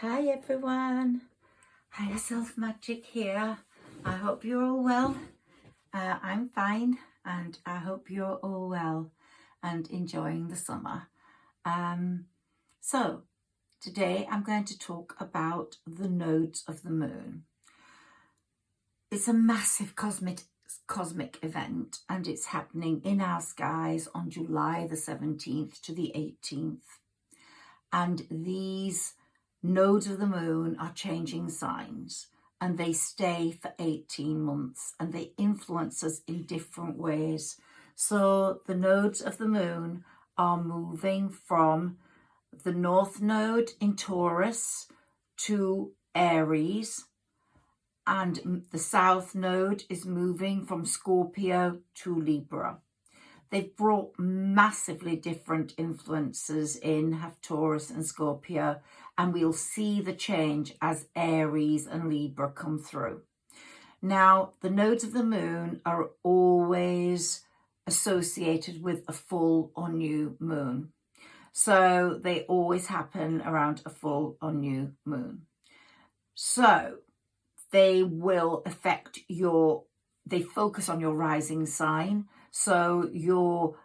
Hi everyone, Higher Self Magic here. I hope you're all well. I'm fine and I hope you're all well and enjoying the summer. So today I'm going to talk about the nodes of the moon. It's a massive cosmic event and it's happening in our skies on July the 17th to the 18th. And these nodes of the moon are changing signs and they stay for 18 months and they influence us in different ways. So the nodes of the moon are moving from the north node in Taurus to Aries, and the south node is moving from Scorpio to Libra. They've brought massively different influences in, have Taurus and Scorpio, and we'll see the change as Aries and Libra come through. Now, the nodes of the moon are always associated with a full or new moon. So they always happen around a full or new moon. So they will affect they focus on your rising sign. So your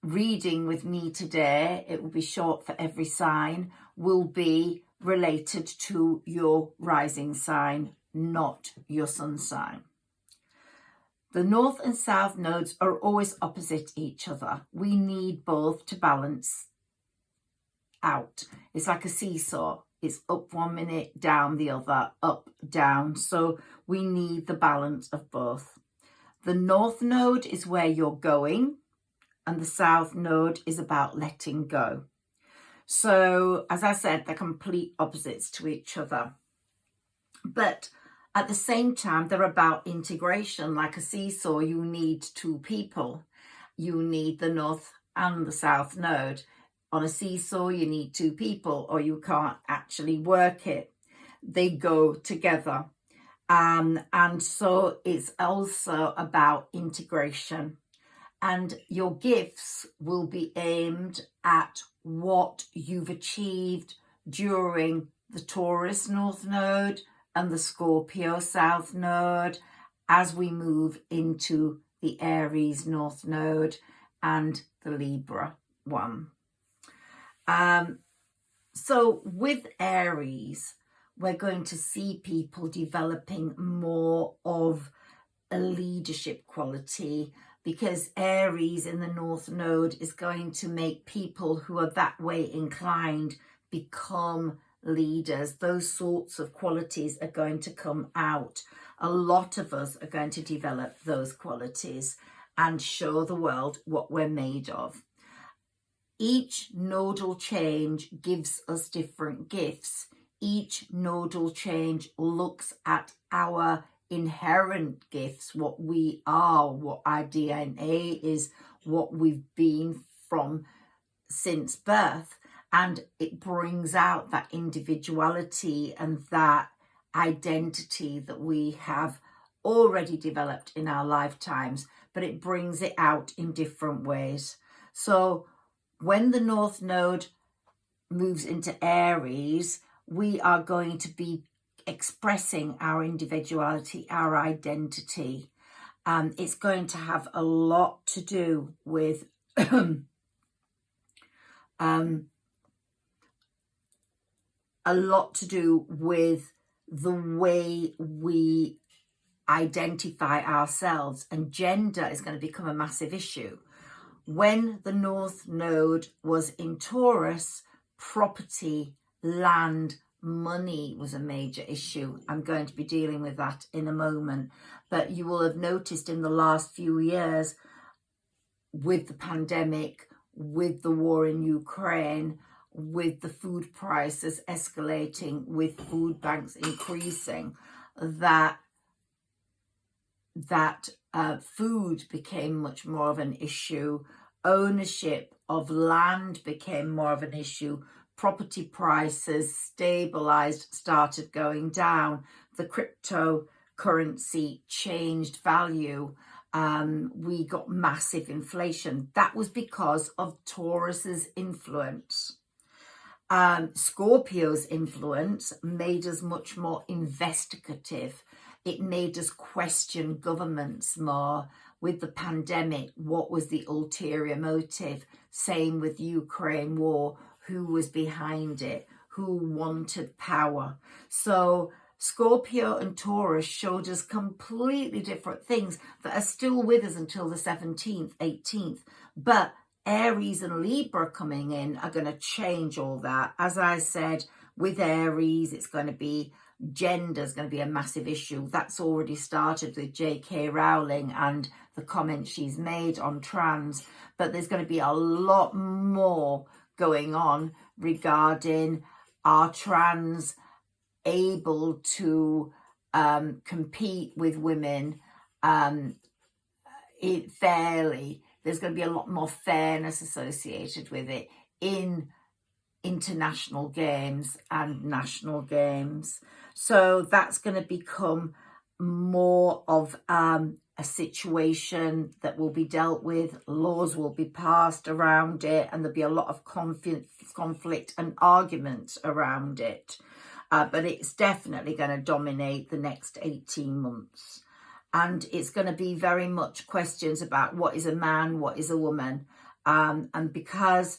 reading with me today, it will be short for every sign, will be related to your rising sign, not your sun sign. The north and south nodes are always opposite each other. We need both to balance out. It's like a seesaw. It's up 1 minute, down the other, up, down. So we need the balance of both. The north node is where you're going and the south node is about letting go. So as I said, they're complete opposites to each other. But at the same time, they're about integration. Like a seesaw, you need two people. You need the north and the south node. On a seesaw, you need two people or you can't actually work it. They go together. And so it's also about integration. And your gifts will be aimed at what you've achieved during the Taurus North Node and the Scorpio South Node as we move into the Aries North Node and the Libra one. So with Aries, we're going to see people developing more of a leadership quality, because Aries in the North Node is going to make people who are that way inclined become leaders. Those sorts of qualities are going to come out. A lot of us are going to develop those qualities and show the world what we're made of. Each nodal change gives us different gifts. Each nodal change looks at our inherent gifts, what we are, what our DNA is, what we've been from since birth, and it brings out that individuality and that identity that we have already developed in our lifetimes, but it brings it out in different ways. So when the North Node moves into Aries, we are going to be expressing our individuality, our identity. It's going to have a lot to do with the way we identify ourselves, and gender is going to become a massive issue. When the North Node was in Taurus, property, land, money was a major issue. I'm going to be dealing with that in a moment. But you will have noticed in the last few years, with the pandemic, with the war in Ukraine, with the food prices escalating, with food banks increasing, that food became much more of an issue. Ownership of land became more of an issue. Property prices stabilized, started going down. The cryptocurrency changed value. We got massive inflation. That was because of Taurus's influence. Scorpio's influence made us much more investigative. It made us question governments more. With the pandemic, what was the ulterior motive? Same with Ukraine war. Who was behind it? Who wanted power? So Scorpio and Taurus showed us completely different things that are still with us until the 17th, 18th. But Aries and Libra coming in are going to change all that. As I said, with Aries, it's going to be gender is going to be a massive issue. That's already started with J.K. Rowling and the comments she's made on trans. But there's going to be a lot more going on regarding are trans able to compete with women fairly. There's going to be a lot more fairness associated with it in international games and national games. So that's going to become more of a situation that will be dealt with. Laws will be passed around it, and there'll be a lot of conflict and argument around it. But it's definitely going to dominate the next 18 months. And it's going to be very much questions about what is a man, what is a woman. And because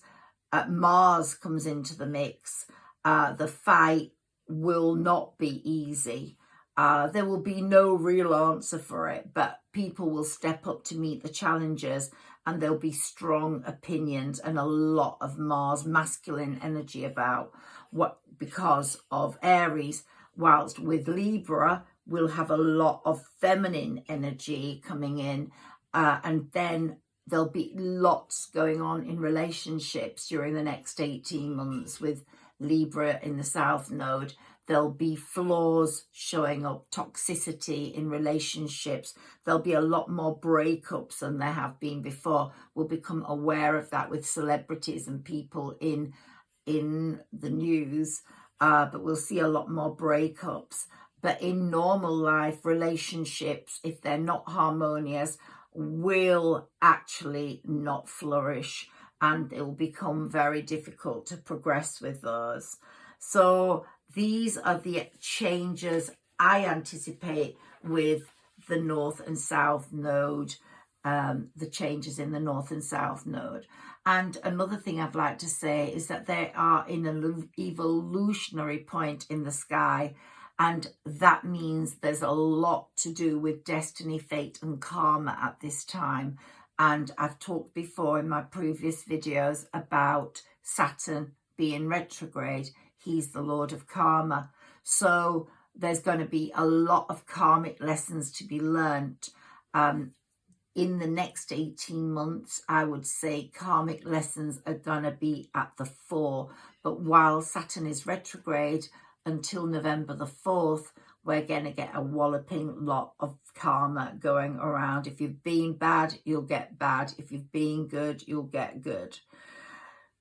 Mars comes into the mix, the fight will not be easy. There will be no real answer for it, but people will step up to meet the challenges, and there'll be strong opinions and a lot of Mars masculine energy about what, because of Aries, whilst with Libra, we'll have a lot of feminine energy coming in, and then there'll be lots going on in relationships during the next 18 months with Libra in the South Node. There'll be flaws showing up, toxicity in relationships. There'll be a lot more breakups than there have been before. We'll become aware of that with celebrities and people in the news, but we'll see a lot more breakups. But in normal life, relationships, if they're not harmonious, will actually not flourish, and it will become very difficult to progress with those. So these are the changes I anticipate with the North and South Node, the changes in the North and South Node. And another thing I'd like to say is that they are in an evolutionary point in the sky. And that means there's a lot to do with destiny, fate and karma at this time. And I've talked before in my previous videos about Saturn being retrograde. He's the Lord of Karma. So there's going to be a lot of karmic lessons to be learnt. In the next 18 months, I would say karmic lessons are going to be at the fore. But while Saturn is retrograde, until November the 4th, we're going to get a walloping lot of karma going around. If you've been bad, you'll get bad. If you've been good, you'll get good.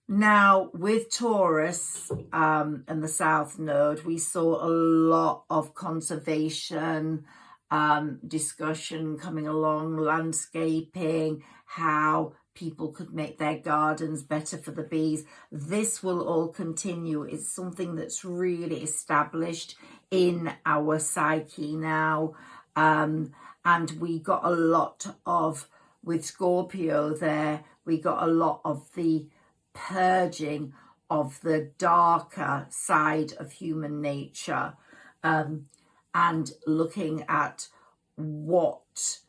Now, with Taurus and the South Node, we saw a lot of conservation discussion coming along, landscaping, how people could make their gardens better for the bees. This will all continue. It's something that's really established in our psyche now. And we got a lot of, with Scorpio there, we got a lot of the purging of the darker side of human nature, and looking at what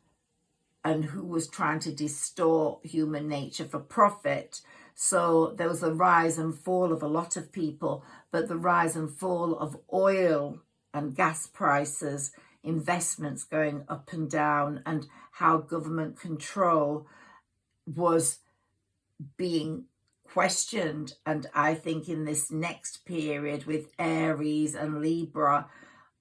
and who was trying to distort human nature for profit. So there was a rise and fall of a lot of people, but the rise and fall of oil and gas prices, investments going up and down, and how government control was being questioned. And I think in this next period with Aries and Libra,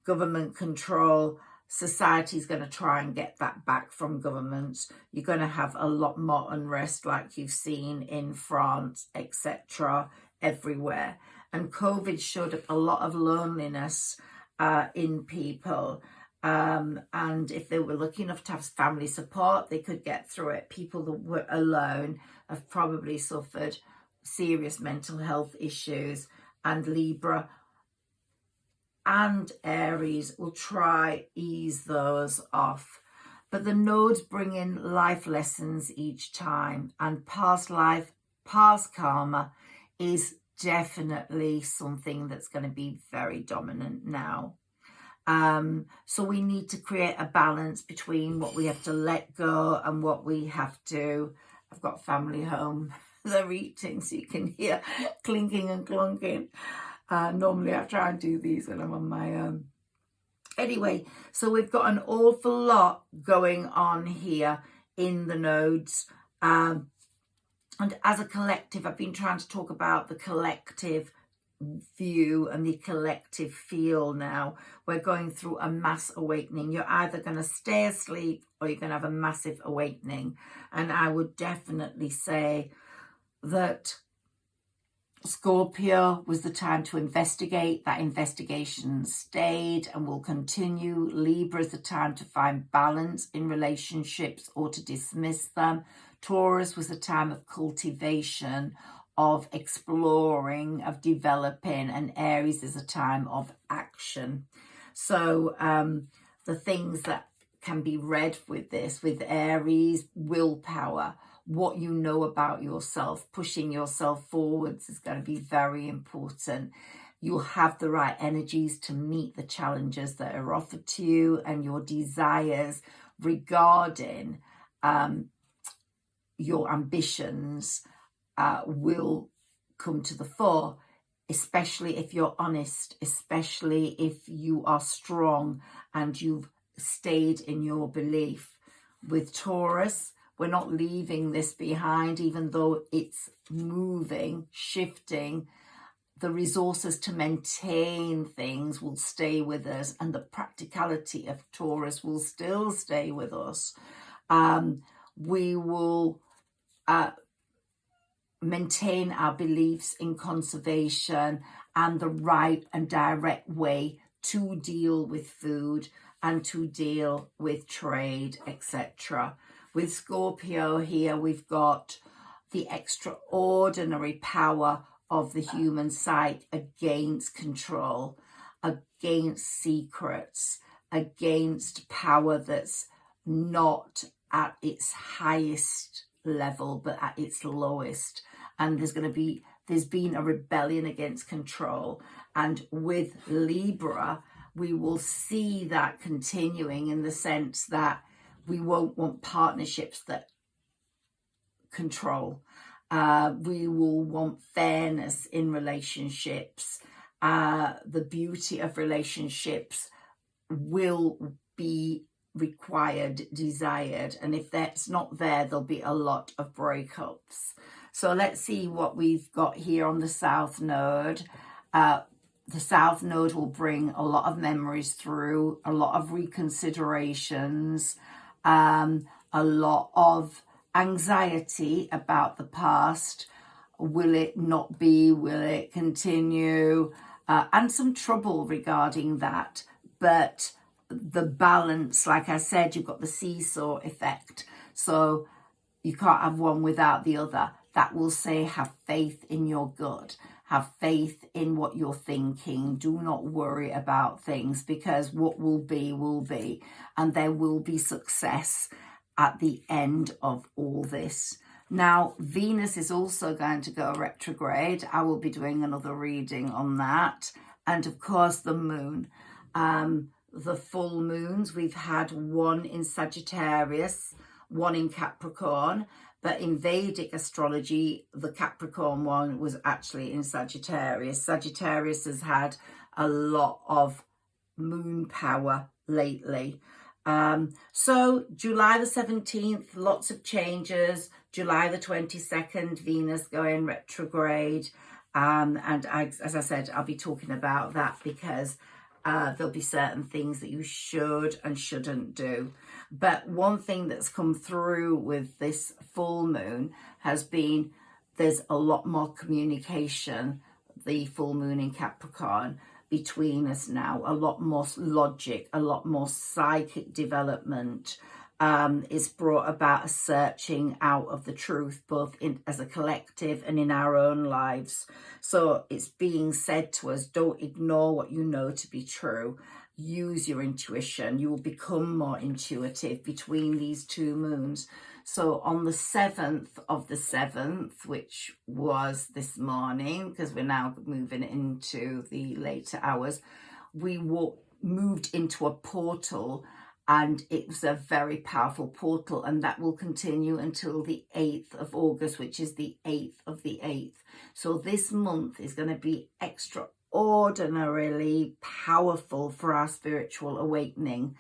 government control, society's going to try and get that back from governments. You're going to have a lot more unrest like you've seen in France, etc., everywhere. And COVID showed up a lot of loneliness in people. And if they were lucky enough to have family support, they could get through it. People that were alone have probably suffered serious mental health issues. and Libra and Aries will try ease those off. But the nodes bring in life lessons each time, and past life, past karma is definitely something that's going to be very dominant now. So we need to create a balance between what we have to let go and what we have to. I've got family home. They're eating, so you can hear clinking and clunking. Normally I try and do these when I'm on my own. Anyway, so we've got an awful lot going on here in the nodes. And as a collective, I've been trying to talk about the collective view and the collective feel now. We're going through a mass awakening. You're either going to stay asleep or you're going to have a massive awakening. And I would definitely say that Scorpio was the time to investigate. That investigation stayed and will continue. Libra is the time to find balance in relationships or to dismiss them. Taurus was the time of cultivation, of exploring, of developing, and Aries is a time of action. So the things that can be read with this, with Aries, willpower, what you know about yourself, pushing yourself forwards is going to be very important. You'll have the right energies to meet the challenges that are offered to you, and your desires regarding your ambitions will come to the fore, especially if you're honest, especially if you are strong and you've stayed in your belief. With Taurus, we're not leaving this behind, even though it's moving, shifting. The resources to maintain things will stay with us, and the practicality of Taurus will still stay with us. We will maintain our beliefs in conservation and the right and direct way to deal with food and to deal with trade, etc. With Scorpio here, we've got the extraordinary power of the human psyche against control, against secrets, against power that's not at its highest level, but at its lowest. And there's been a rebellion against control. And with Libra, we will see that continuing in the sense that we won't want partnerships that control. We will want fairness in relationships. The beauty of relationships will be required, desired. And if that's not there, there'll be a lot of breakups. So let's see what we've got here on the South Node. The South Node will bring a lot of memories through, a lot of reconsiderations, a lot of anxiety about the past. Will it not be? Will it continue? And some trouble regarding that. But the balance, like I said, you've got the seesaw effect. So you can't have one without the other. That will say, have faith in your gut. Have faith in what you're thinking. Do not worry about things, because what will be, and there will be success at the end of all this. Now, Venus is also going to go retrograde. I will be doing another reading on that. And of course, the moon. The full moons, we've had one in Sagittarius, one in Capricorn. But in Vedic astrology, the Capricorn one was actually in Sagittarius. Sagittarius has had a lot of moon power lately. So July the 17th, lots of changes. July the 22nd, Venus going retrograde. As I said, I'll be talking about that because there'll be certain things that you should and shouldn't do. But one thing that's come through with this full moon has been there's a lot more communication, the full moon in Capricorn, between us now, a lot more logic, a lot more psychic development, It's brought about a searching out of the truth, both as a collective and in our own lives. So it's being said to us, don't ignore what you know to be true. Use your intuition. You will become more intuitive between these two moons. So on the 7th of the 7th, which was this morning, because we're now moving into the later hours, we moved into a portal, and it was a very powerful portal, and that will continue until the 8th of August, which is the 8th of the 8th. So this month is going to be extraordinarily powerful for our spiritual awakening,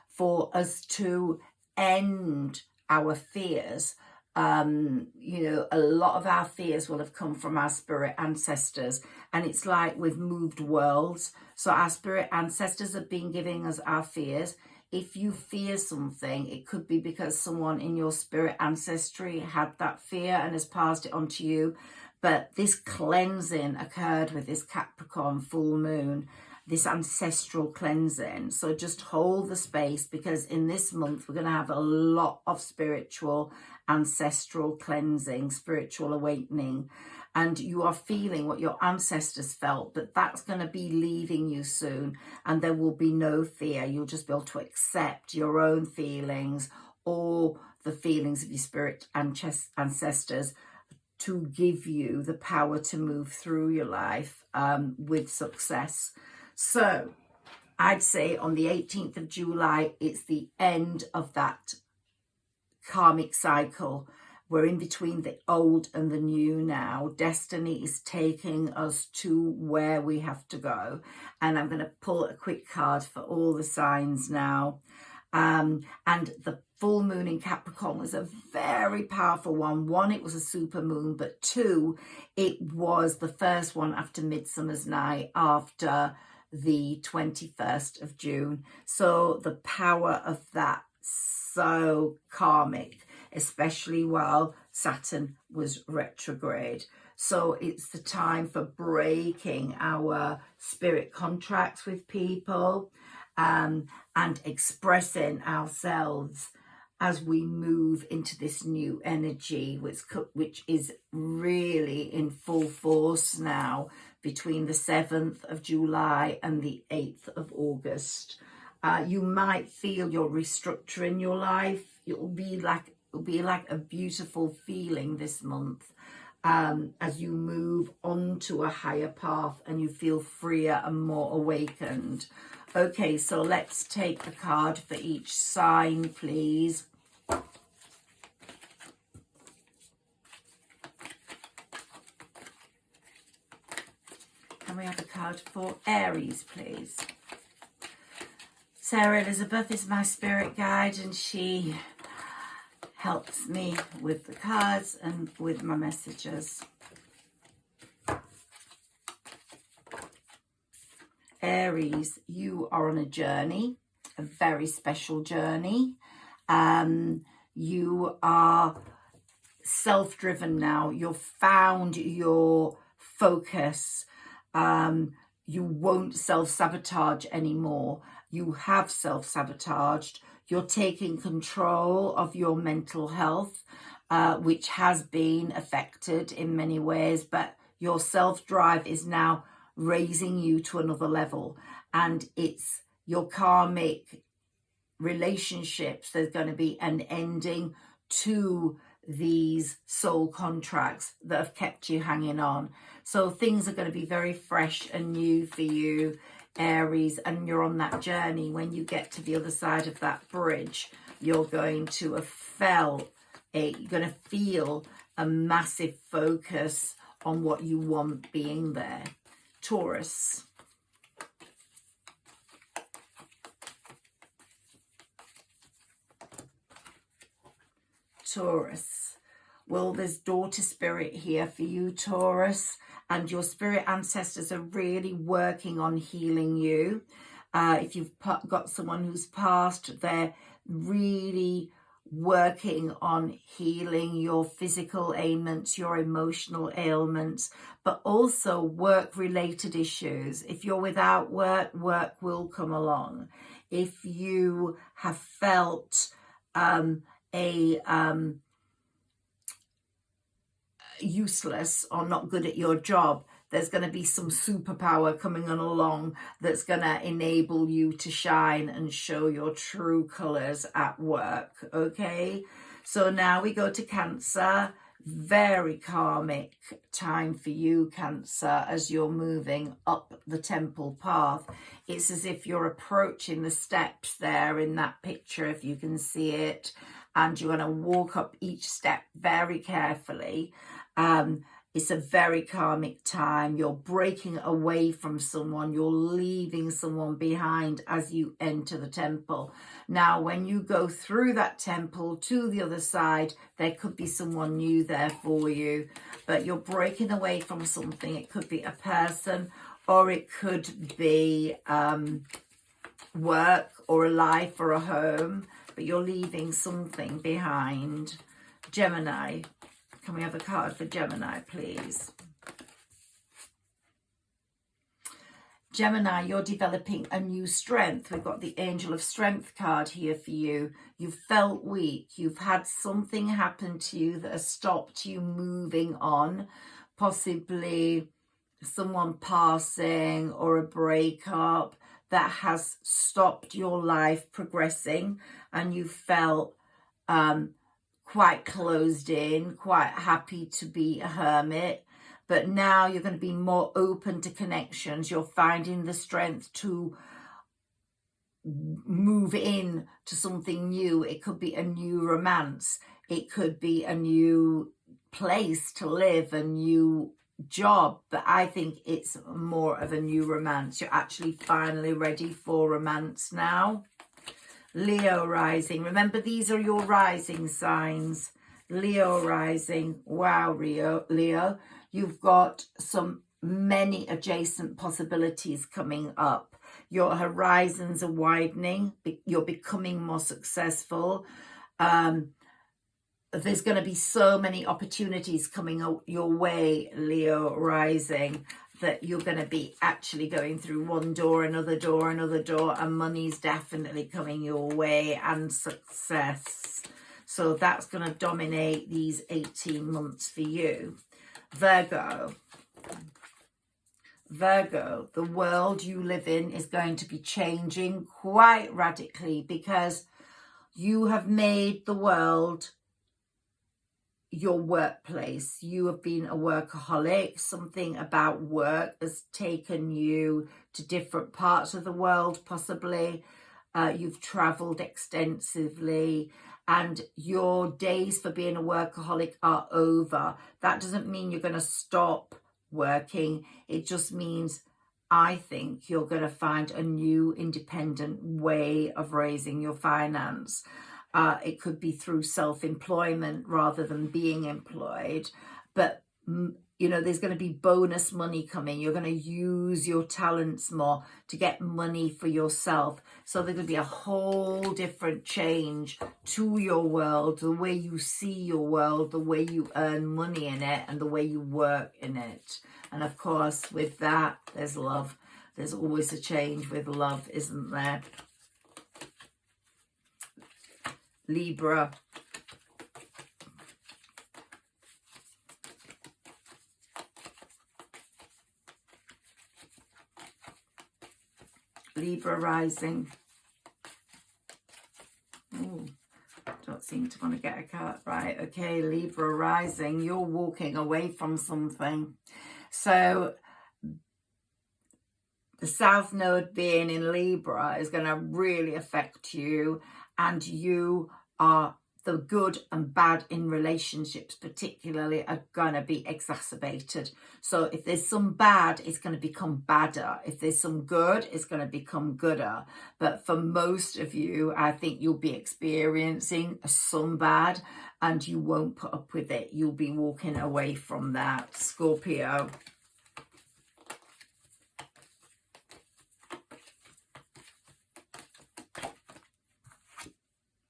for us to end our fears. You know, a lot of our fears will have come from our spirit ancestors, and it's like we've moved worlds. So our spirit ancestors have been giving us our fears. If you fear something, it could be because someone in your spirit ancestry had that fear and has passed it on to you. But this cleansing occurred with this Capricorn full moon, this ancestral cleansing. So just hold the space, because in this month we're going to have a lot of spiritual ancestral cleansing, spiritual awakening, and you are feeling what your ancestors felt, but that's going to be leaving you soon, and there will be no fear. You'll just be able to accept your own feelings or the feelings of your spirit ancestors, to give you the power to move through your life with success. So I'd say on the 18th of July, it's the end of that karmic cycle. We're in between the old and the new now. Destiny is taking us to where we have to go. And I'm going to pull a quick card for all the signs now. And the full moon in Capricorn was a very powerful one. One, it was a super moon, but two, it was the first one after Midsummer's Night, after the 21st of June. So the power of that, so karmic, especially while Saturn was retrograde. So it's the time for breaking our spirit contracts with people, and expressing ourselves as we move into this new energy, which is really in full force now between the 7th of July and the 8th of August. You might feel you're restructuring your life. It'll be like a beautiful feeling this month, as you move onto a higher path and you feel freer and more awakened. Okay, so let's take a card for each sign, please. Can we have a card for Aries, please? Sarah Elizabeth is my spirit guide, and she helps me with the cards and with my messages. Aries, you are on a journey, a very special journey. You are self-driven now. You've found your focus. You won't self-sabotage anymore. You have self-sabotaged. You're taking control of your mental health, which has been affected in many ways, but your self-drive is now raising you to another level. And it's your karmic relationships. There's going to be an ending to these soul contracts that have kept you hanging on. So things are going to be very fresh and new for you, Aries, and you're on that journey. When you get to the other side of that bridge, you're going to have you're going to feel a massive focus on what you want being there. Taurus. Taurus. Well, there's daughter spirit here for you, Taurus, and your spirit ancestors are really working on healing you. If you've got someone who's passed, they're really working on healing your physical ailments, your emotional ailments, but also work-related issues. If you're without work, work will come along. If you have felt useless or not good at your job, there's going to be some superpower coming on along that's going to enable you to shine and show your true colors at work. Okay, so now we go to Cancer. Very karmic time for you, Cancer, as you're moving up the temple path. It's as if you're approaching the steps there in that picture, if you can see it, and you're going to walk up each step very carefully. It's a very karmic time. You're breaking away from someone. You're leaving someone behind as you enter the temple. Now, when you go through that temple to the other side, there could be someone new there for you, but you're breaking away from something. It could be a person, or it could be work or a life or a home, but you're leaving something behind. Gemini. Can we have a card for Gemini, please? Gemini, you're developing a new strength. We've got the Angel of Strength card here for you. You've felt weak. You've had something happen to you that has stopped you moving on. Possibly someone passing or a breakup that has stopped your life progressing, and you felt quite closed in, quite happy to be a hermit. But now you're going to be more open to connections. You're finding the strength to move in to something new. It could be a new romance. It could be a new place to live, a new job. But I think it's more of a new romance. You're actually finally ready for romance now. Leo rising. Remember, these are your rising signs. Leo rising. Wow, Leo. You've got many adjacent possibilities coming up. Your horizons are widening. You're becoming more successful. There's going to be so many opportunities coming your way, Leo rising, that you're going to be actually going through one door, another door, and money's definitely coming your way, and success. So that's going to dominate these 18 months for you. Virgo. Virgo, the world you live in is going to be changing quite radically, because you have made the world your workplace. You have been a workaholic. Something about work has taken you to different parts of the world, possibly. You've traveled extensively, and your days for being a workaholic are over. That doesn't mean you're going to stop working. It just means, I think, you're going to find a new independent way of raising your finance. It could be through self-employment rather than being employed. But, you know, there's going to be bonus money coming. You're going to use your talents more to get money for yourself. So there's going to be a whole different change to your world, the way you see your world, the way you earn money in it, and the way you work in it. And of course, with that, there's love. There's always a change with love, isn't there? Libra. Libra rising. Ooh, don't seem to want to get a card. Right, okay, Libra rising. You're walking away from something. So the South Node being in Libra is going to really affect you, and you are, the good and bad in relationships particularly are going to be exacerbated. So if there's some bad, it's going to become badder. If there's some good, it's going to become gooder. But for most of you, I think you'll be experiencing some bad, and you won't put up with it. You'll be walking away from that. Scorpio.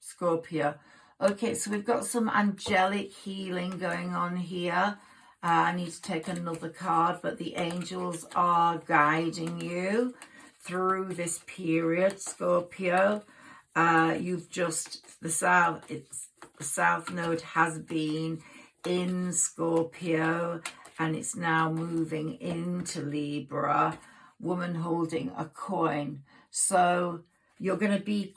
Scorpio. Okay, so we've got some angelic healing going on here. I need to take another card, but the angels are guiding you through this period, Scorpio. The South Node has been in Scorpio and it's now moving into Libra. Woman holding a coin. So you're going to be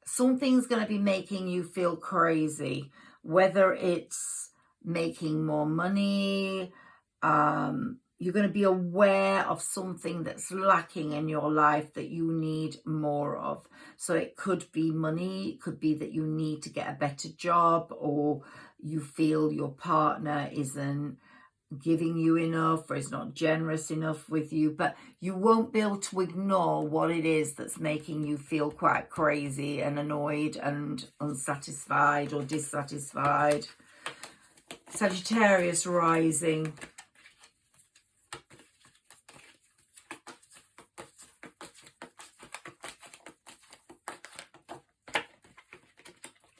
something's going to be making you feel crazy, whether it's making more money, you're going to be aware of something that's lacking in your life that you need more of. So it could be money, it could be that you need to get a better job, or you feel your partner isn't giving you enough or is not generous enough with you, but you won't be able to ignore what it is that's making you feel quite crazy and annoyed and unsatisfied or dissatisfied. Sagittarius rising.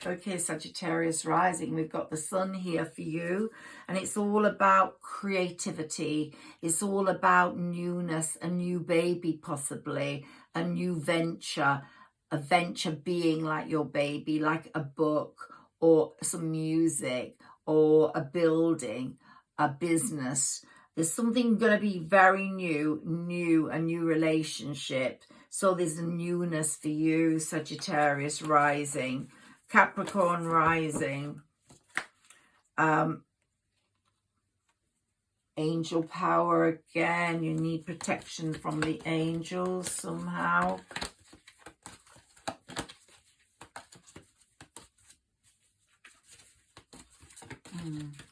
Okay, Sagittarius rising, we've got the sun here for you, and it's all about creativity. It's all about newness, a new baby possibly, a new venture, a venture being like your baby, like a book or some music or a building, a business. There's something going to be very new, a new relationship. So there's a newness for you, Sagittarius rising. Capricorn rising, angel power again. You need protection from the angels somehow.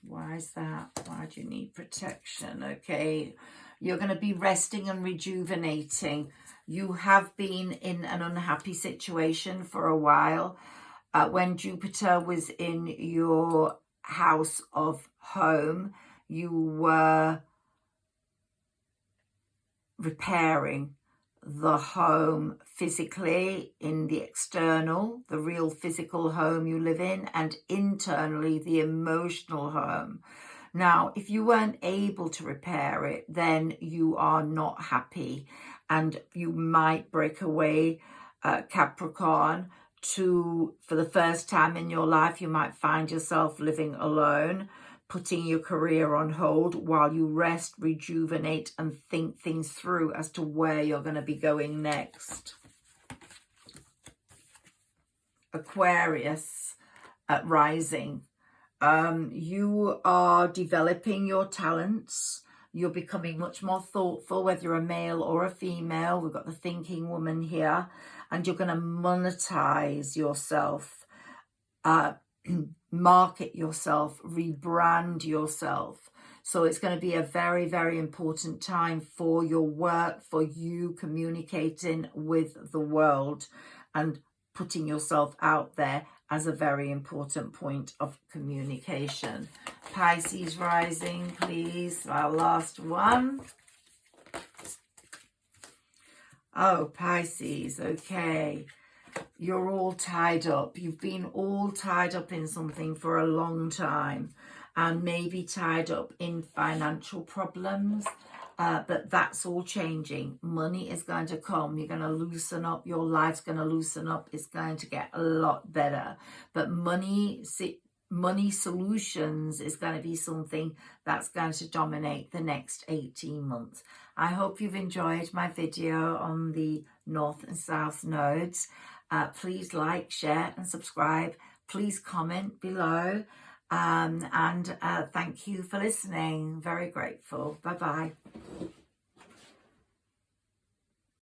Why is that? Why do you need protection? Okay, you're going to be resting and rejuvenating. You have been in an unhappy situation for a while. When Jupiter was in your house of home, you were repairing the home physically, in the external, the real physical home you live in, and internally, the emotional home. Now, if you weren't able to repair it, then you are not happy, and you might break away, Capricorn. For the first time in your life, you might find yourself living alone, putting your career on hold while you rest, rejuvenate, and think things through as to where you're going to be going next. Aquarius rising. You are developing your talents. You're becoming much more thoughtful, whether you're a male or a female. We've got the thinking woman here. And you're going to monetize yourself, market yourself, rebrand yourself. So it's going to be a very, very important time for your work, for you communicating with the world and putting yourself out there as a very important point of communication. Pisces rising, please, our last one. Oh, Pisces, okay. You're all tied up. You've been all tied up in something for a long time, and maybe tied up in financial problems, but that's all changing. Money is going to come. You're going to loosen up. Your life's going to loosen up. It's going to get a lot better. But money solutions is going to be something that's going to dominate the next 18 months. I hope you've enjoyed my video on the North and South nodes. Please like, share and subscribe. Please comment below. And thank you for listening. Very grateful. Bye-bye.